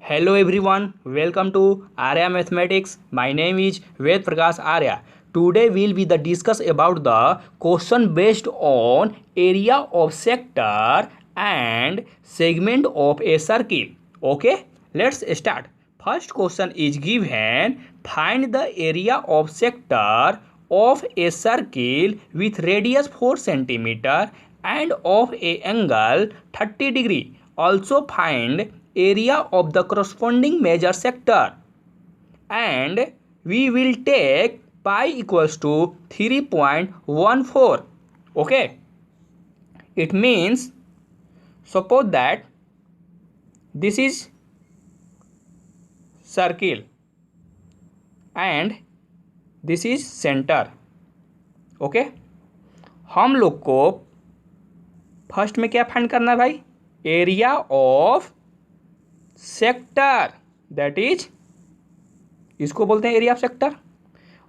Hello everyone, welcome to Arya Mathematics. My name is Ved Prakash Arya. Today we'll be the discuss about the question based on area of sector and segment of a circle. Okay, let's start. First question is given: find the area of sector of a circle with radius 4 cm and of a angle 30 degree. Also find area of the corresponding major sector, and we will take pi equals to 3.14. Okay, it means suppose that this is circle and this is center. Okay, हम लोग को first में क्या find करना है भाई? Area of sector, that is इसको बोलते हैं एरिया ऑफ सेक्टर।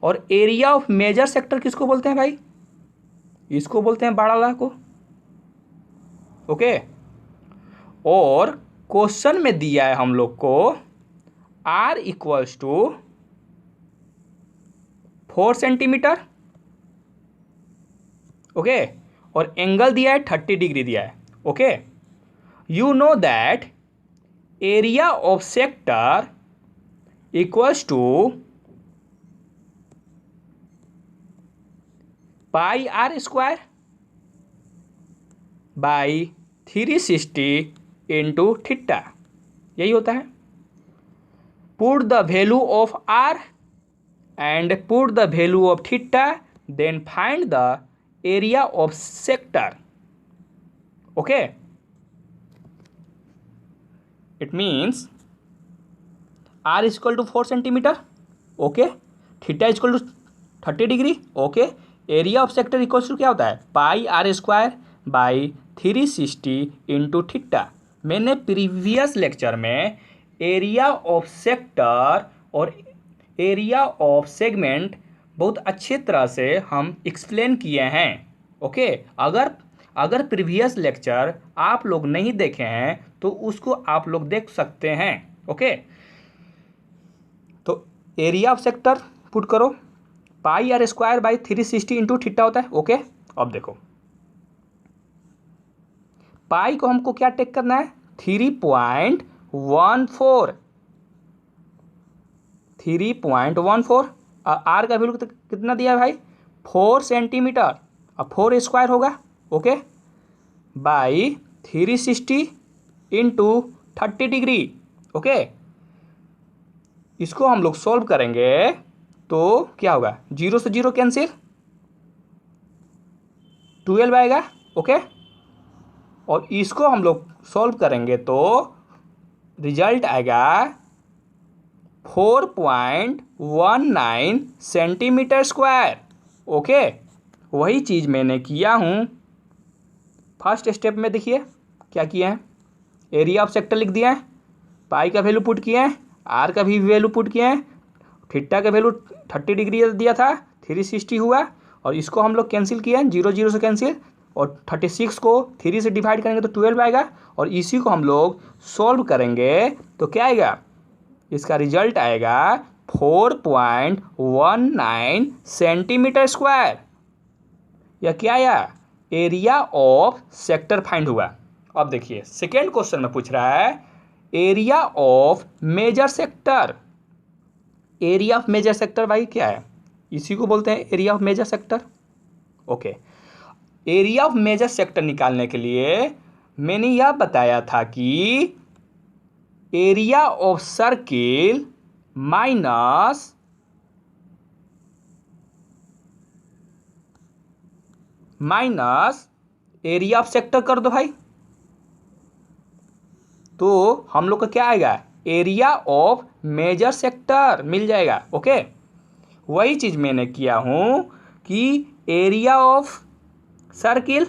और एरिया ऑफ मेजर सेक्टर किसको बोलते हैं भाई? इसको बोलते हैं बड़ा ला को। ओके, और क्वेश्चन में दिया है हम लोग को r equals to 4 centimetre. Okay, और एंगल दिया है 30 डिग्री दिया है। Okay, you know that area of sector equals to pi are square by 360 into theta, यही होता है। Put the value of R and put the value of theta, then find the area of sector. Okay, it means R equal to 4 centimetre. Okay, theta equal to 30 degree. Okay, area of sector equal to क्या होता है? Pi are square by 360 into theta. मैंने previous lecture में area of sector और area of segment बहुत अच्छे तरह से हम एक्सप्लेन किए हैं। ओके, अगर प्रीवियस लेक्चर आप लोग नहीं देखे हैं तो उसको आप लोग देख सकते हैं। ओके, तो एरिया ऑफ सेक्टर पुट करो, pi are square by 360 into theta होता है। ओके, अब देखो पाई को हमको क्या टेक करना है? 3.14 आर का वैल्यू कितना दिया है भाई? 4 सेंटीमीटर। अब 4 स्क्वायर होगा। Okay, by 360 into 30 degree. Okay, इसको हम लोग सॉल्व करेंगे तो क्या होगा? 0 से 0 कैंसिल, 12 आएगा। ओके, और इसको हम लोग सॉल्व करेंगे तो रिजल्ट आएगा 4.19 सेंटीमीटर स्क्वायर। ओके, वही चीज़ मैंने किया हूँ फर्स्ट स्टेप में। देखिए क्या किए हैं, एरिया ऑफ सेक्टर लिख दिया है, पाई का वैल्यू पुट किए हैं, आर का भी वैल्यू पुट किए हैं, थीटा का वैल्यू 30 डिग्री दिया था, 360 हुआ, और इसको हम लोग कैंसिल किए हैं, 0 0 से कैंसिल, और 36 को 3 से डिवाइड करेंगे तो 12 आएगा, और इसी को हम लोग सॉल्व करेंगे तो क्या आएगा? इसका रिजल्ट आएगा 4.19 सेंटीमीटर स्क्वायर। यह क्या आया? एरिया ऑफ सेक्टर फाइंड हुआ। अब देखिए सेकेंड क्वेश्चन में पूछ रहा है area of major sector. Area of major sector भाई क्या है? इसी को बोलते हैं area of major sector. Okay, area of major sector निकालने के लिए मैंने यह बताया था कि area of circle minus area of sector कर दो भाई, तो हम लोग का क्या आएगा? एरिया ऑफ मेजर सेक्टर मिल जाएगा। ओके, वही चीज मैंने किया हूं कि area of circle,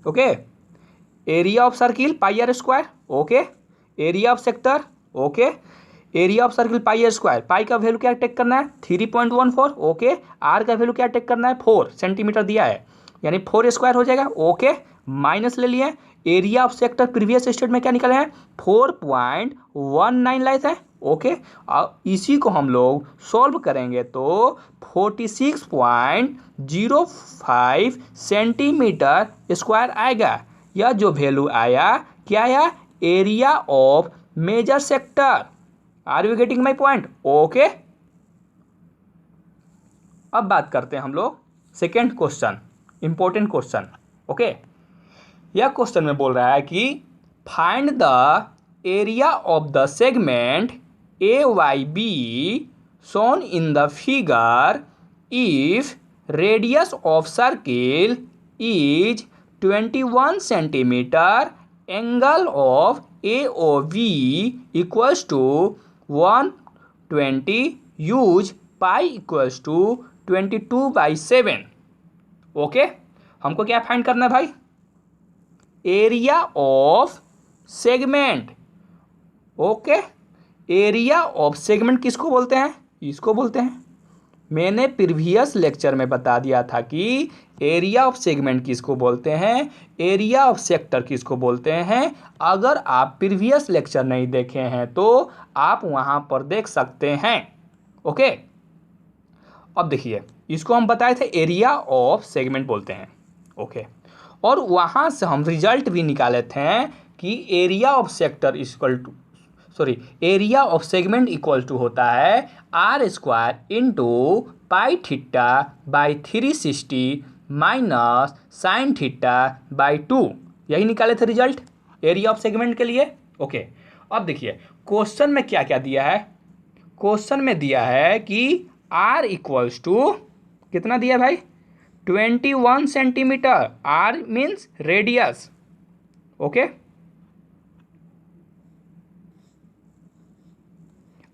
okay, area of circle pi are square. Okay, area of sector, okay, area of circle pi are square. Pi का वैल्यू क्या टेक करना है? 3.14। ओके, आर का वैल्यू क्या टेक करना है? 4 सेंटीमीटर दिया है, यानी 4 स्क्वायर हो जाएगा। ओके, माइनस ले लिए, area of sector previous state में क्या निकले हैं 4.19 लाख है। ओके, अब इसी को हम लोग सॉल्व करेंगे तो 46.05 सेंटीमीटर स्क्वायर आएगा। यह जो वैल्यू आया क्या आया, area of major sector. Are you getting my point? Okay, अब बात करते हैं हम लोग second question, important question. Okay, यह क्वेश्चन में बोल रहा है कि find the area of the segment A Y B shown in the figure if radius of circle is 21 centimeter, angle of AOV equals to 120, use pi equals to 22/7। Okay, हमको क्या find करना है भाई, area of segment. Okay, area of segment किसको बोलते हैं, इसको बोलते हैं। मैंने प्रीवियस लेक्चर में बता दिया था कि एरिया ऑफ सेगमेंट किसको बोलते हैं, एरिया ऑफ सेक्टर किसको बोलते हैं। अगर आप प्रीवियस लेक्चर नहीं देखे हैं तो आप वहां पर देख सकते हैं। ओके, अब देखिए, इसको हम बताए थे एरिया ऑफ सेगमेंट बोलते हैं। ओके, और वहां से हम रिजल्ट भी निकाले थे कि area of sector equal to area of segment equal to होता है r² into pi theta by 360 minus sine theta by 2। यही निकाले थे रिजल्ट एरिया ऑफ सेगमेंट के लिए। ओके, अब देखिए क्वेश्चन में क्या क्या दिया है। क्वेश्चन में दिया है कि r इक्वल्स टू कितना दिया भाई, 21 centimetre. r means radius. Okay,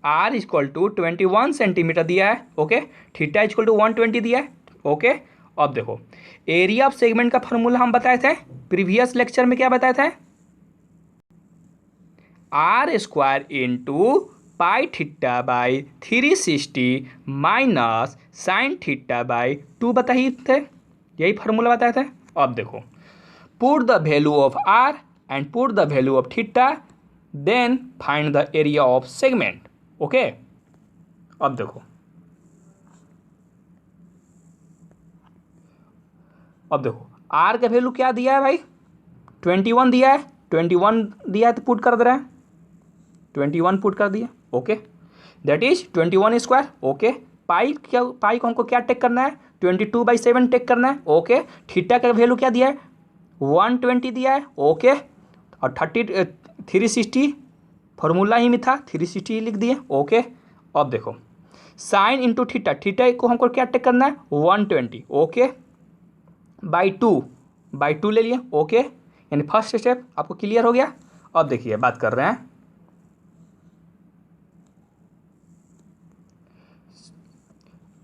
r equal to 21 centimetre दिया है। ओके, थीटा इक्वल टू 120 दिया है। ओके, अब देखो एरिया ऑफ सेगमेंट का फॉर्मूला हम बताए थे प्रीवियस लेक्चर में, क्या बताए थे, r² into pi theta by 360 minus sine theta by 2 बताए थे, यही फार्मूला बताए थे। अब देखो, put the value of r and put the value of theta, then find the area of segment. Okay, अब देखो, r का वैल्यू क्या दिया है भाई, 21 दिया है। 21 दिया है तो पुट कर दे रहा है, 21 पुट कर दिया। Okay, that is 21 square. Okay, pi को हमको क्या टेक करना है, 22/7 टेक करना है। ओके, थीटा का वैल्यू क्या दिया है, 120 दिया है। ओके, और 360 फॉर्मूला ही में था, 360 लिख दिए। ओके, अब देखो साइन इंटू थीटा, थीटा को हमको क्या टेक करना है, 120। ओके, बाई 2 ले लिए। ओके, यानी फर्स्ट स्टेप आपको क्लियर हो गया। अब देखिए बात कर रहे हैं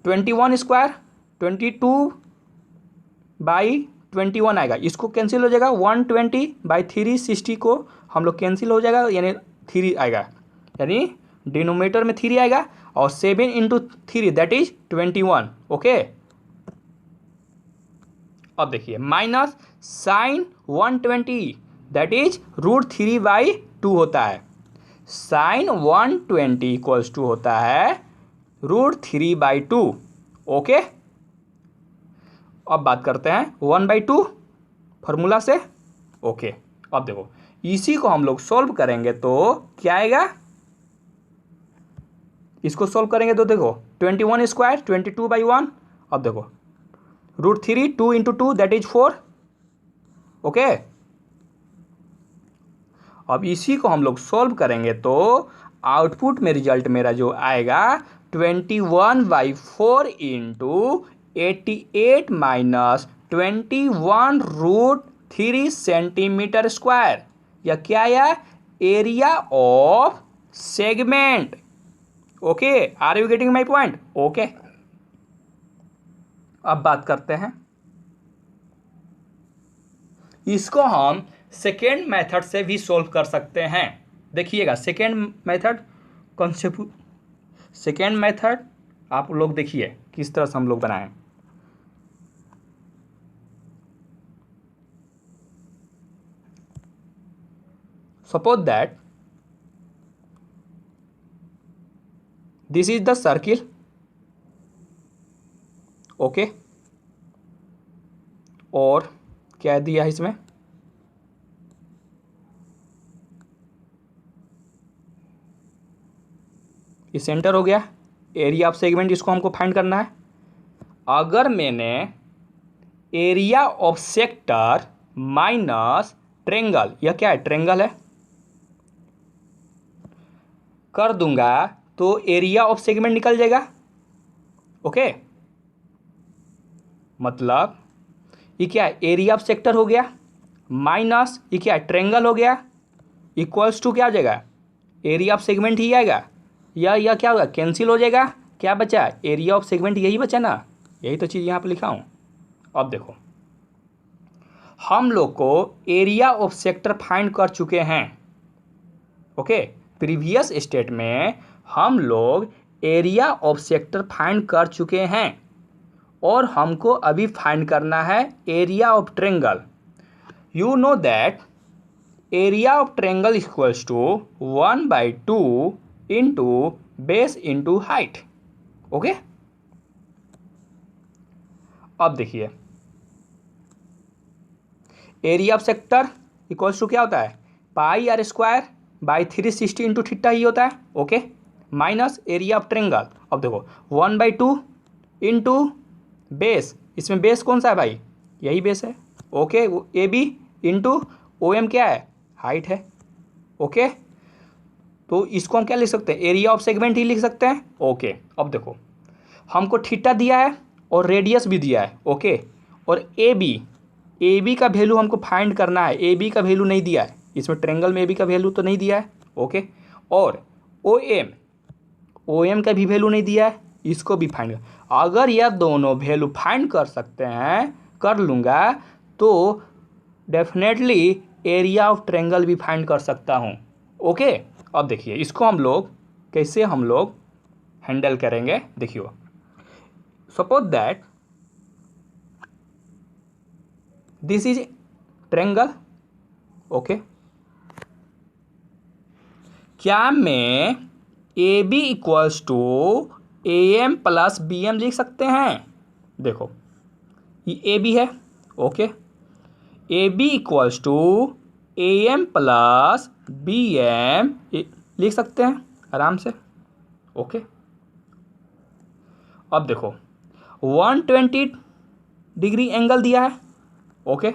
21 स्क्वायर 22/21 आएगा, इसको कैंसिल हो जाएगा। 120/360 को हम लोग कैंसिल हो जाएगा, यानी 3 आएगा, यानी डिनोमिनेटर में 3 आएगा, और 7 इंटू 3 दैट इज 21। ओके, अब देखिए माइनस साइन 120 दैट इज √3/2 होता है। साइन 120 इक्वल्स टू होता है √3/2। ओके, अब बात करते हैं 1/2 फॉर्मूला से। ओके, अब देखो इसी को हम लोग सॉल्व करेंगे तो क्या आएगा, इसको सॉल्व करेंगे तो देखो 21 स्क्वायर 22/1। अब देखो √3 2 इंटू 2 दैट इज 4। ओके, अब इसी को हम लोग सॉल्व करेंगे तो आउटपुट में रिजल्ट मेरा जो आएगा 21/4 इंटू 88 माइनस 21√3 सेंटीमीटर स्क्वायर। यह क्या आया, area of segment. Okay, are you getting my point? Okay, अब बात करते हैं, इसको हम सेकेंड मेथड से भी सॉल्व कर सकते हैं। देखिएगा सेकेंड मेथड आप लोग देखिए किस तरह से हम लोग बनाएं। Suppose that this is the circle, okay, और क्या दिया है इसमें, ये सेंटर हो गया, एरिया ऑफ सेगमेंट इसको हमको फाइंड करना है। अगर मैंने area of sector minus triangle, यह क्या है, ट्रेंगल है, कर दूंगा तो एरिया ऑफ सेगमेंट निकल जाएगा, ओके। मतलब ये क्या है, एरिया ऑफ सेक्टर हो गया माइनस ये क्या है, ट्रेंगल हो गया, इक्वल्स टू क्या हो जाएगा, एरिया ऑफ सेगमेंट ही आएगा, या क्या होगा, कैंसिल हो जाएगा, क्या बचा, एरिया ऑफ सेगमेंट यही बचा ना, यही तो चीज़ यहाँ पे लिखा हूँ। अब देखो हम लोग को एरिया ऑफ सेक्टर फाइंड कर चुके हैं, ओके। प्रीवियस स्टेट में हम लोग एरिया ऑफ सेक्टर फाइंड कर चुके हैं और हमको अभी फाइंड करना है area of triangle. You know that area of triangle equals to 1/2 into base into height, okay. अब देखिए area of sector equals to क्या होता है, pi are square by 360 into theta ही होता है, okay, minus area of triangle. अब देखो 1/2 इंटू बेस, इसमें बेस कौन सा है भाई, यही बेस है, okay, A B into O M क्या है, हाइट है, ओके। तो इसको हम क्या लिख सकते हैं, एरिया ऑफ सेगमेंट ही लिख सकते हैं, ओके। अब देखो हमको थीटा दिया है और रेडियस भी दिया है, ओके, और ए बी का वैल्यू हमको फाइंड करना है, ए बी का वैल्यू नहीं दिया है इसमें, ट्रेंगल में ए बी का वैल्यू तो नहीं दिया है, ओके। और ओ एम का भी वैल्यू नहीं दिया है, इसको भी फाइंड कर, अगर यह दोनों वैल्यू फाइंड कर सकते हैं, कर लूँगा तो डेफिनेटली एरिया ऑफ ट्रेंगल भी फाइंड कर सकता हूँ, ओके। अब देखिए इसको हम लोग कैसे हम लोग हैंडल करेंगे, देखिए suppose that this is triangle, okay. क्या मैं A B equals to A M plus B M लिख सकते हैं, देखो ये ए बी है, okay, A B equals to A M plus B M लिख सकते हैं आराम से, ओके। अब देखो 120 डिग्री एंगल दिया है, ओके,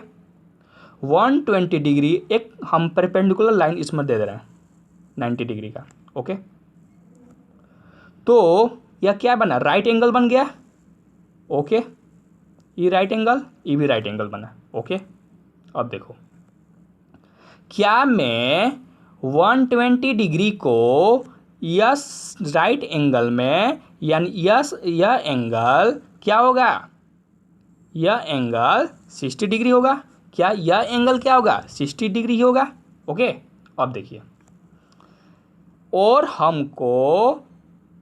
120 डिग्री एक हम परपेंडिकुलर लाइन इसमें दे रहे हैं 90 डिग्री का, ओके। तो यह क्या बना, राइट एंगल बन गया, ओके, ये राइट एंगल, ये भी राइट एंगल बना, ओके। अब देखो क्या मैं 120 डिग्री को यस राइट एंगल में, यानी यस यह एंगल क्या होगा, यह एंगल 60 डिग्री होगा, क्या यह एंगल क्या होगा, 60 डिग्री होगा, ओके। अब देखिए और हमको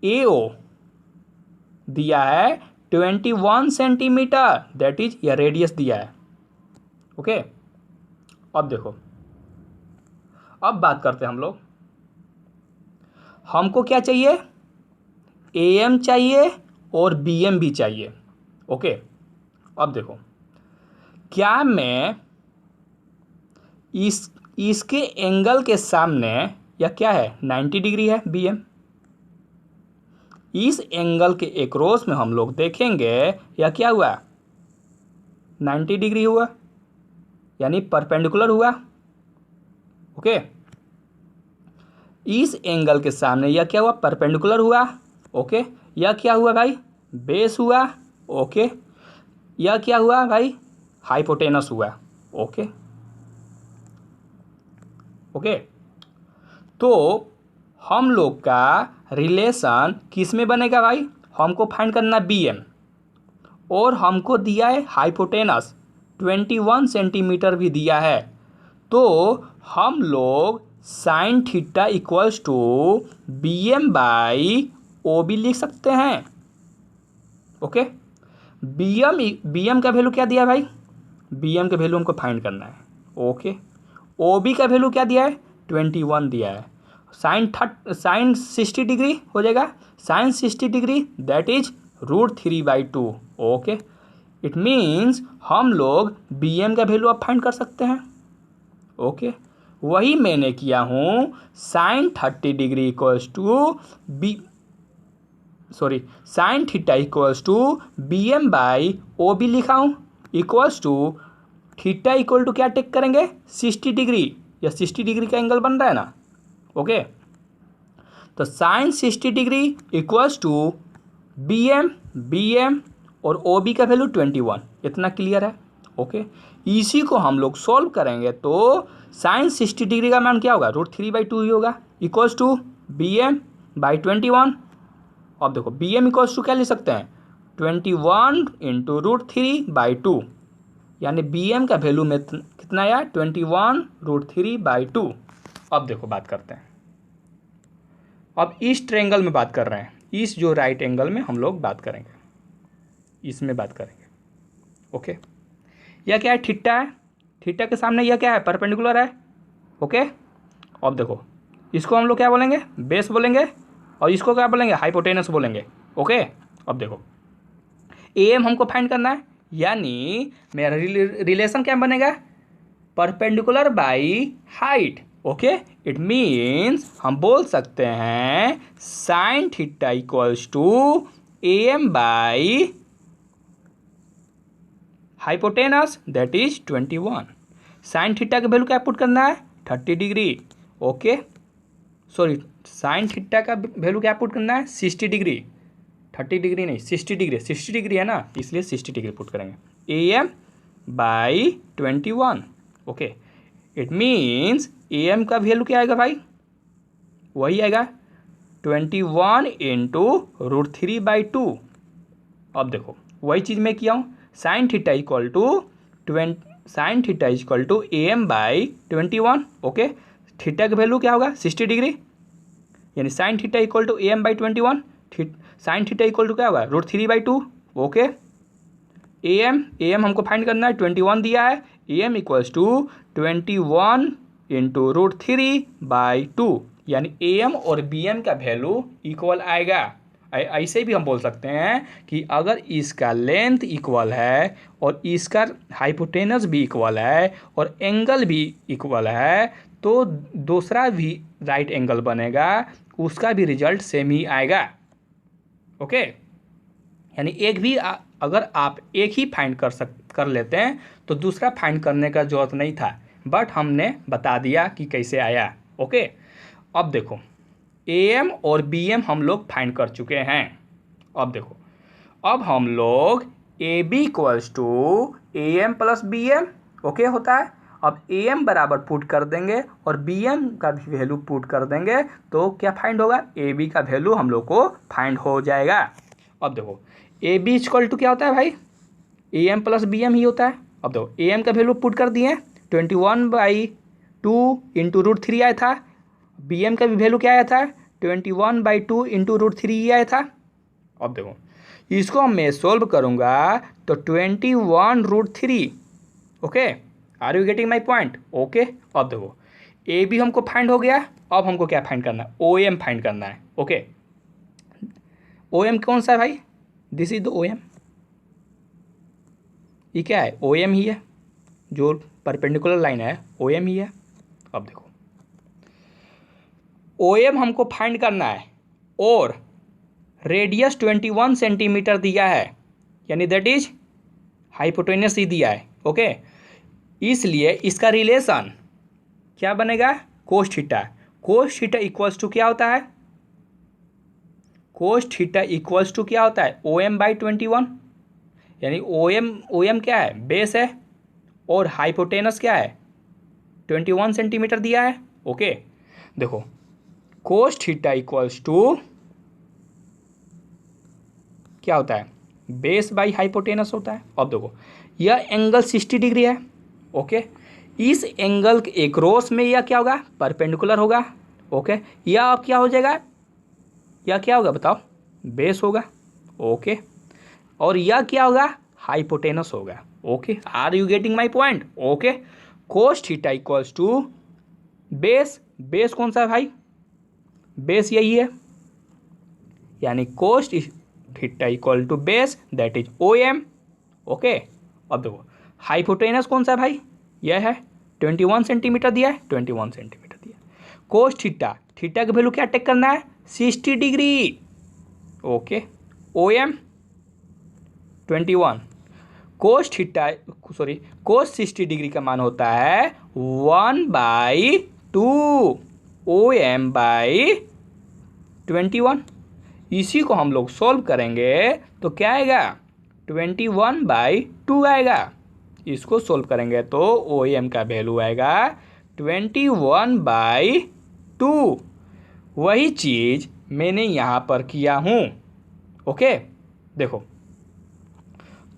ए ओ दिया है 21 सेंटीमीटर, दैट इज यह रेडियस दिया है, ओके। अब देखो अब बात करते हैं हम लोग, हमको क्या चाहिए, ए एम चाहिए और बी एम भी चाहिए, ओके। अब देखो क्या मैं इसके एंगल के सामने, या क्या है 90 डिग्री है बी एम, इस एंगल के एक्रॉस में हम लोग देखेंगे या क्या हुआ 90 डिग्री हुआ, यानी परपेंडिकुलर हुआ, ओके। इस एंगल के सामने यह क्या हुआ, परपेंडिकुलर हुआ, ओके। यह क्या हुआ भाई, बेस हुआ, ओके। यह क्या हुआ भाई, हाइपोटेनस हुआ, ओके, ओके। तो हम लोग का रिलेशन किस में बनेगा भाई, हमको फाइंड करना बी एम और हमको दिया है हाइपोटेनस 21 सेंटीमीटर भी दिया है, तो हम लोग sine theta equals to B M by O B लिख सकते हैं, ओके। बी एम का वैल्यू क्या दिया है भाई, बी एम का वैल्यू हमको फाइंड करना है, ओके। ओ बी का वैल्यू क्या दिया है 21 दिया है। साइन 60 डिग्री हो जाएगा, sine 60 degree that is √3/2। Okay, it means हम लोग बी एम का वैल्यू अब फाइंड कर सकते हैं। ओके, वही मैंने किया हूँ। Sine 30 degree equals to sine theta equals to B M by O B लिखा हूँ, equals to theta equal to क्या टेक करेंगे 60 डिग्री, या 60 डिग्री का एंगल बन रहा है ना। ओके, तो sine 60 degree equals to B M और ओ बी का वैल्यू 21। इतना क्लियर है। ओके, इसी को हम लोग सॉल्व करेंगे तो साइन 60 डिग्री का मान क्या होगा, √3/2 ही होगा, equals to B M by 21। अब देखो बी एम इक्वल्स टू क्या लिख सकते हैं, 21 इंटू √3/2, यानी बी एम का वैल्यू में कितना आया 21 √3/2। अब देखो बात करते हैं, अब इस ट्रायंगल में बात कर रहे हैं, इस जो राइट एंगल में हम लोग बात करेंगे, इसमें बात करेंगे। ओके, यह क्या है, थीटा है, थीटा के सामने यह क्या है, परपेंडिकुलर है। ओके, अब देखो इसको हम लोग क्या बोलेंगे, बेस बोलेंगे, और इसको क्या बोलेंगे, हाइपोटेनस बोलेंगे। ओके, अब देखो ए एम हमको फाइंड करना है, यानी मेरा रिलेशन क्या बनेगा, perpendicular by height. Okay, it means हम बोल सकते हैं sine theta equals to A M by hypotenuse that is 21। Sine theta का वैल्यू क्या पुट करना है, 30 degree. Okay, sorry, sine theta का वैल्यू क्या पुट करना है, 60 डिग्री, 30 डिग्री नहीं, 60 डिग्री, 60 डिग्री है ना, इसलिए 60 डिग्री पुट करेंगे, A M by 21। Okay, it means A M का वैल्यू क्या आएगा भाई, वही आएगा 21 इंटू √3/2। अब देखो वही चीज़ मैं किया हूँ, sine theta equal to A M by 21। Okay, theta का वैल्यू क्या होगा 60 डिग्री, यानी sine theta equal to A M by 21, sine theta equal to क्या होगा √3/2। ओके, ए एम हमको फाइंड करना है, 21 दिया है, A M equals to 21 into √3/2, यानी ए एम और बी एम का वैल्यू इक्वल आएगा। ऐसे भी हम बोल सकते हैं कि अगर इसका लेंथ इक्वल है और इसका हाइपोटेनस भी इक्वल है और एंगल भी इक्वल है, तो दूसरा भी राइट एंगल बनेगा, उसका भी रिजल्ट सेम ही आएगा। ओके, यानी एक भी अगर आप एक ही फाइंड कर लेते हैं तो दूसरा फाइंड करने का जरूरत नहीं था, बट हमने बता दिया कि कैसे आया। ओके, अब देखो ए एम और बी एम हम लोग फाइंड कर चुके हैं। अब देखो, अब हम लोग A B equals to A M plus B M okay होता है। अब ए एम बराबर पुट कर देंगे और बी एम का भी वैल्यू पुट कर देंगे, तो क्या फाइंड होगा, ए बी का वैल्यू हम लोग को फाइंड हो जाएगा। अब देखो ए बी इक्वल टू क्या होता है भाई, A M plus B M ही होता है। अब देखो ए एम का वैल्यू पुट कर दिए, 21/2 इंटू √3 आया था, बी एम का भी वैल्यू क्या आया था, 21/2 इंटू √3 आया था। अब देखो इसको मैं सोल्व करूंगा तो 21√3। Okay, are you getting my point. Okay, अब देखो ए बी हमको फाइंड हो गया, अब हमको क्या फाइंड करना है, ओ एम फाइंड करना है। ओके, ओ एम कौन सा है भाई, this is the O M, ये क्या है, ओ एम ही है, जो परपेंडिकुलर लाइन है ओ एम ही है। अब देखो ओ एम हमको फाइंड करना है और रेडियस 21 सेंटीमीटर दिया है, यानी दैट इज हाइपोटेनस ही दिया है। ओके, इसलिए इसका रिलेशन क्या बनेगा, cos theta. Cos theta equals to क्या होता है, कोस थीटा इक्वल्स टू क्या होता है, ओ एम बाई 21, यानी ओ एम क्या है, बेस है, और हाइपोटेनस क्या है 21 सेंटीमीटर दिया है। ओके, देखो कोस थीटा इक्वल्स टू क्या होता है, बेस बाई हाइपोटेनस होता है। अब देखो यह एंगल 60 डिग्री है। ओके, इस एंगल के एक्रॉस में यह क्या होगा, परपेंडिकुलर होगा। ओके, यह अब क्या हो जाएगा, यह क्या होगा बताओ, बेस होगा। ओके, और यह क्या होगा, हाइपोटेनस होगा। Okay, are you getting my point. Okay, cos theta equals to base base कौन सा है भाई, बेस यही है, यानी cos theta equal to base that is O M. Okay, अब देखो हाइपोटेनस कौन सा है भाई, यह है 21 सेंटीमीटर दिया है, 21 सेंटीमीटर दिया है। कोस्ट थीटा, थीटा का वैल्यू क्या टेक करना है, 60 degree. Okay, O M 21, cos theta sorry cos 60 degree का मान होता है 1/2 ओ एम बाई 21। इसी को हम लोग सॉल्व करेंगे तो क्या आएगा, 21/2 आएगा। इसको सॉल्व करेंगे तो ओ एम का वैल्यू आएगा 21/2। वही चीज मैंने यहाँ पर किया हूँ। ओके, देखो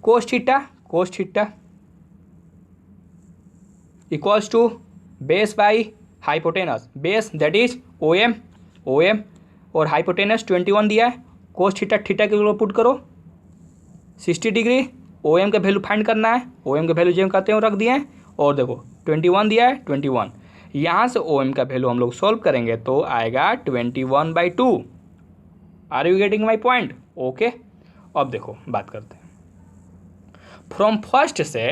cos theta equals to base by hypotenuse, base that is O M और हाइपोटेनस 21 दिया है। कोस थीटा के लिए पुट करो 60 डिग्री, ओ एम का वैल्यू फाइंड करना है, ओ एम का वैल्यू जो कहते हैं वो रख दिए हैं, और देखो 21 दिया है 21, यहाँ से ओ एम का वैल्यू हम लोग सॉल्व करेंगे तो आएगा 21/2। Are you getting my point? Okay, अब देखो बात करते हैं फ्रॉम फर्स्ट से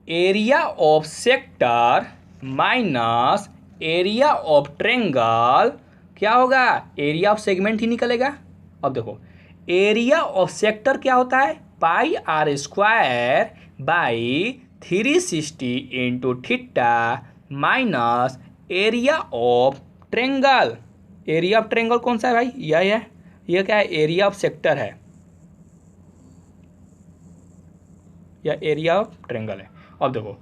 area of sector minus area of triangle क्या होगा, एरिया ऑफ सेगमेंट ही निकलेगा। अब देखो एरिया ऑफ सेक्टर क्या होता है, pi are square by 360 into theta minus area of triangle. Area of triangle कौन सा है भाई, यह है, यह क्या है, एरिया ऑफ सेक्टर है, या एरिया ऑफ ट्रेंगल है। अब देखो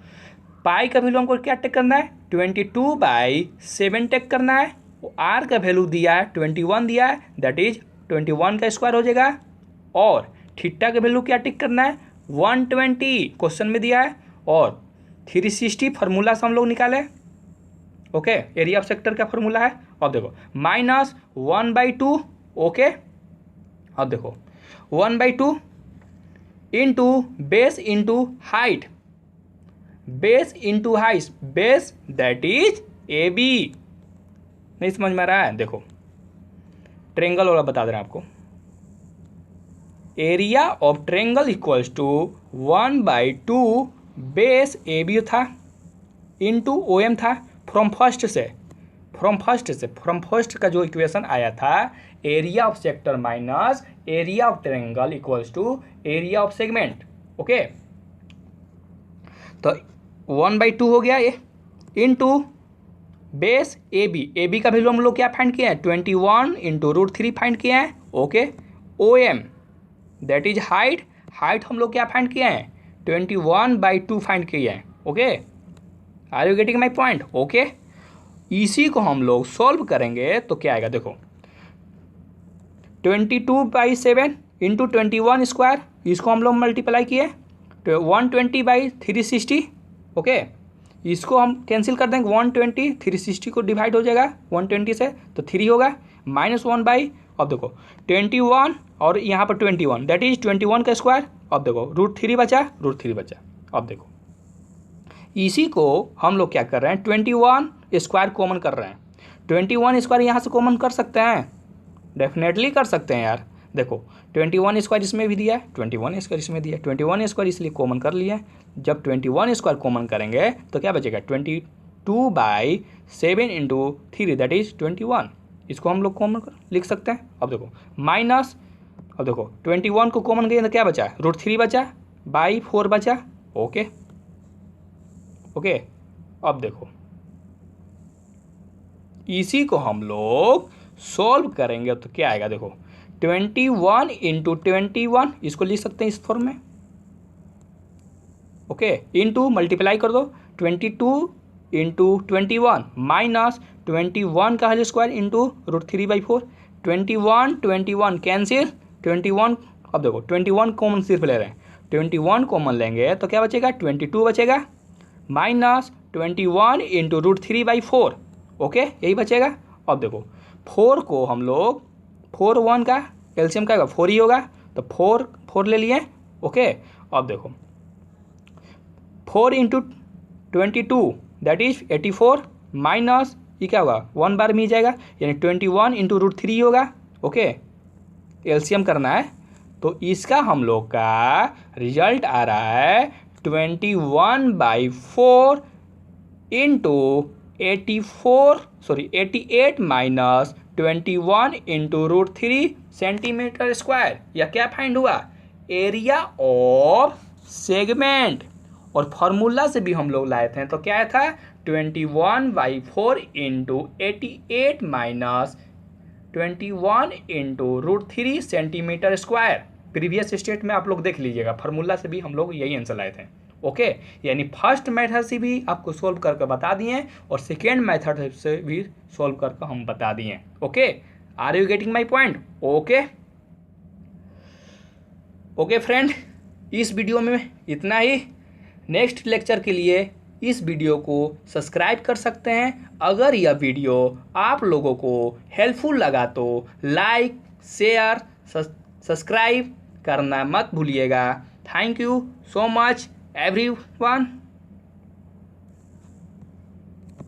पाई का वैल्यू हमको क्या टेक करना है, 22/7 टेक करना है। आर का वैल्यू दिया है 21 दिया है, दैट इज 21 का स्क्वायर हो जाएगा। और थीटा का वैल्यू क्या टेक करना है, 120 क्वेश्चन में दिया है, और 360 फार्मूला से हम लोग निकाले। ओके, एरिया ऑफ सेक्टर का फार्मूला है। अब देखो माइनस 1/2। ओके, अब देखो 1/2 into base into height, base into height, base that is A B. नहीं समझ में आ रहा है, देखो ट्रेंगल वाला बता दे रहे हैं आपको। Area of triangle equals to 1/2 base A B था इंटू ओ एम था। फ्रॉम फर्स्ट का जो इक्वेशन आया था, area of sector minus area of triangle equals to area of segment. Okay, तो 1/2 हो गया ये, इंटू बेस ए बी का वैल्यू हम लोग क्या फाइंड किए हैं, 21 इंटू √3 फाइंड किए हैं। Okay, O M that is height हम लोग क्या फाइंड किए हैं, 21/2 फाइंड किए हैं। Okay, are you getting my point? Okay, इसी को हम लोग सॉल्व करेंगे तो क्या आएगा, देखो 22/7 इंटू 21 स्क्वायर, इसको हम लोग मल्टीप्लाई किए तो 120/360। ओके, इसको हम कैंसिल कर देंगे, 120 360 को डिवाइड हो जाएगा 120 से, तो 3 होगा, माइनस 1/, अब देखो 21 और यहाँ पर 21 दैट इज 21 का स्क्वायर। अब देखो √3 बचा। अब देखो इसी को हम लोग क्या कर रहे हैं, 21 स्क्वायर कॉमन कर रहे हैं। 21 स्क्वायर यहाँ से कॉमन कर सकते हैं, डेफिनेटली कर सकते हैं यार। देखो 21 स्क्वायर इसमें भी दिया है, 21 स्क्वायर इसमें दिया है, 21 स्क्वायर इसलिए कॉमन कर लिया है। जब 21 स्क्वायर कॉमन करेंगे तो क्या बचेगा, 22/7 इंटू 3 दैट इज 21। इसको हम लोग कॉमन लिख सकते हैं। अब देखो माइनस, अब देखो 21 को कॉमन करें तो क्या बचा, √3 बचा, बाई 4 बचा। ओके, अब देखो इसी को हम लोग सॉल्व करेंगे तो क्या आएगा, देखो 21 इंटू 21 इसको लिख सकते हैं इस फॉर्म में। ओके, इंटू मल्टीप्लाई कर दो 22 इंटू 21 माइनस 21 का होल स्क्वायर इंटू √3/4, 21 कैंसिल 21। अब देखो 21 कॉमन सिर्फ ले रहे हैं, 21 कॉमन लेंगे तो क्या बचेगा, 22 बचेगा, माइनस 21 इंटू √3/4। ओके, यही बचेगा। अब देखो 4 को हम लोग 4 1 का एलसीएम का 4 ही होगा, तो 4 ले लिए। ओके, अब देखो 4 इंटू 22 दैट इज 84, माइनस ये क्या होगा 1 बार में ही जाएगा, यानी 21 इंटू रूट 3 होगा। ओके, एलसीएम करना है, तो इसका हम लोग का रिजल्ट आ रहा है 21/4 into 88 minus 21 into root 3 centimetre square. या क्या फाइंड हुआ? Area of segment. और फॉर्मूला से भी हम लोग लाए थे, तो क्या था? 21/4 into 88 minus 21 into root 3 centimetre square. Previous state में आप लोग देख लीजिएगा, फार्मूला से भी हम लोग यही आंसर लाए थे। ओके, यानी फर्स्ट मेथड से भी आपको सोल्व करके बता दिए और सेकेंड मेथड से भी सोल्व करके हम बता दिए। Okay, are you getting my point? Okay okay friend, इस वीडियो में इतना ही। नेक्स्ट लेक्चर के लिए इस वीडियो को सब्सक्राइब कर सकते हैं। अगर यह वीडियो आप लोगों को हेल्पफुल लगा तो लाइक, शेयर, सब्सक्राइब करना मत भूलिएगा। Thank you so much everyone.